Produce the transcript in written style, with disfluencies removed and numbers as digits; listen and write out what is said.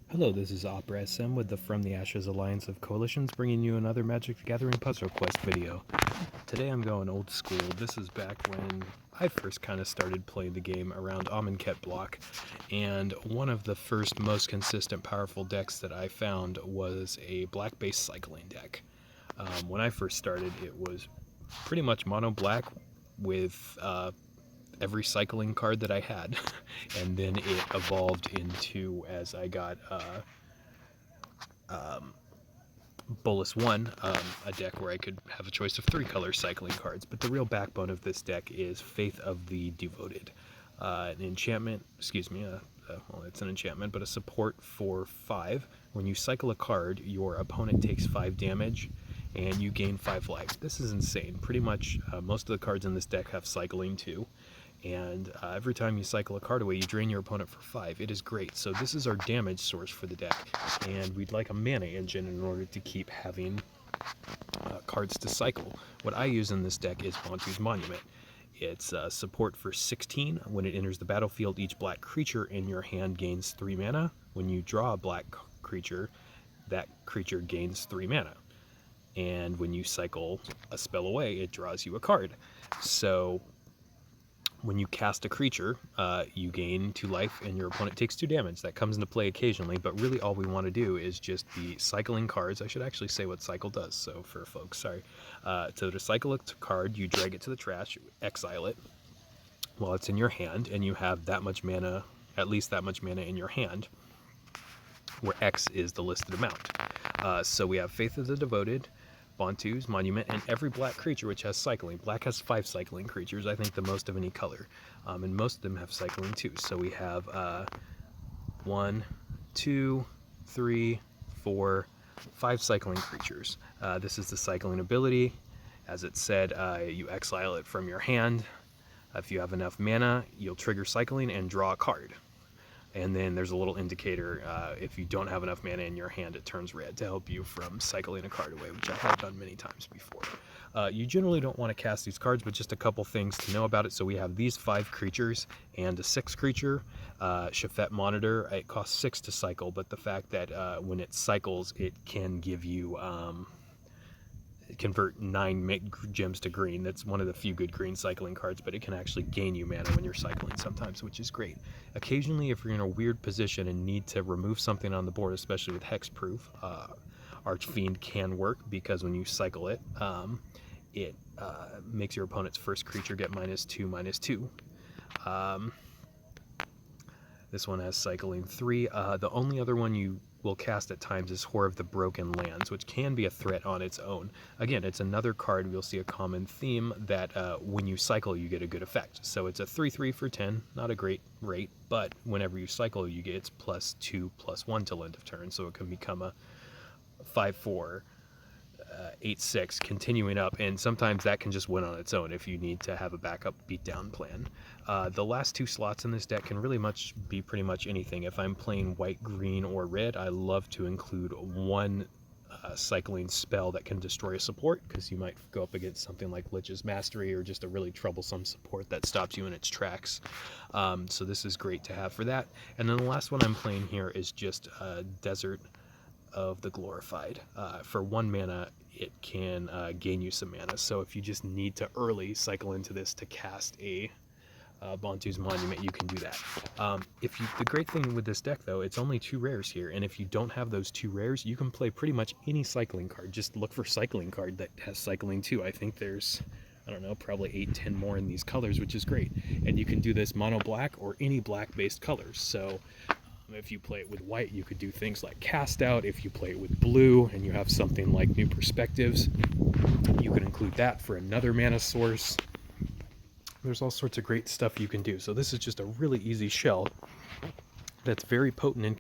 Hello, this is Opera SM with the From the Ashes Alliance of Coalitions, bringing you another Magic the Gathering Puzzle Quest video. Today I'm going old school. This is back when I first kind of started playing the game around Amonkhet block, and one of the first most consistent powerful decks that I found was a black-based cycling deck. When I first started, it was pretty much mono black with every cycling card that I had, and then it evolved into, as I got Bolus 1, a deck where I could have a choice of 3 color cycling cards. But the real backbone of this deck is Faith of the Devoted. An enchantment, well, it's an enchantment, but a support for 5. When you cycle a card, your opponent takes 5 damage, and you gain 5 life. This is insane. Pretty much most of the cards in this deck have cycling too. And every time you cycle a card away, you drain your opponent for 5. It is great. So this is our damage source for the deck, and we'd like a mana engine in order to keep having cards to cycle. What I use in this deck is Bontu's Monument. It's support for 16. When it enters the battlefield, each black creature in your hand gains 3 mana. When you draw a black creature, that creature gains 3 mana. And when you cycle a spell away, it draws you a card. So when you cast a creature, you gain 2 life and your opponent takes 2 damage. That comes into play occasionally, but really all we want to do is just the cycling cards. I should actually say what cycle does, so for folks, sorry. To cycle a card, you drag it to the trash, exile it while it's in your hand, and you have that much mana, at least that much mana in your hand, where X is the listed amount. So we have Faith of the Devoted, Bontu's Monument, and every black creature which has cycling. Black has 5 cycling creatures, I think the most of any color, and most of them have cycling too. So we have 1, 2, 3, 4, 5 cycling creatures. This is the cycling ability. As it said, you exile it from your hand. If you have enough mana, you'll trigger cycling and draw a card. And then there's a little indicator, if you don't have enough mana in your hand, it turns red to help you from cycling a card away, which I have done many times before. You generally don't want to cast these cards, but just a couple things to know about it. So we have these 5 creatures and a 6 creature. Shafet Monitor, it costs 6 to cycle, but the fact that when it cycles, it can give you convert 9 gems to green. That's one of the few good green cycling cards, but it can actually gain you mana when you're cycling sometimes, which is great. Occasionally, if you're in a weird position and need to remove something on the board, especially with hexproof, Archfiend can work, because when you cycle it, it makes your opponent's first creature get -2/-2. This one has cycling 3. The only other one you will cast at times is Horror of the Broken Lands, which can be a threat on its own. Again, it's another card. We'll see a common theme that when you cycle, you get a good effect. So it's a 3/3 for 10, not a great rate, but whenever you cycle, you get its +2/+1 till end of turn, so it can become a 5/4, 8/6, continuing up, and sometimes that can just win on its own if you need to have a backup beatdown plan. The last 2 slots in this deck can really be pretty much anything. If I'm playing white, green, or red, I love to include one cycling spell that can destroy a support, because you might go up against something like Lich's Mastery or just a really troublesome support that stops you in its tracks. So this is great to have for that. And then the last one I'm playing here is just Desert of the Glorified. For 1 mana, it can gain you some mana. So if you just need to early cycle into this to cast a Bontu's Monument, you can do that. The great thing with this deck, though, it's only 2 rares here, and if you don't have those 2 rares, you can play pretty much any cycling card. Just look for cycling card that has cycling too. I think there's, I don't know, probably 8-10 more in these colors, which is great. And you can do this mono black or any black-based colors. So if you play it with white, you could do things like Cast Out. If you play it with blue and you have something like New Perspectives, you could include that for another mana source. There's all sorts of great stuff you can do. So this is just a really easy shell that's very potent in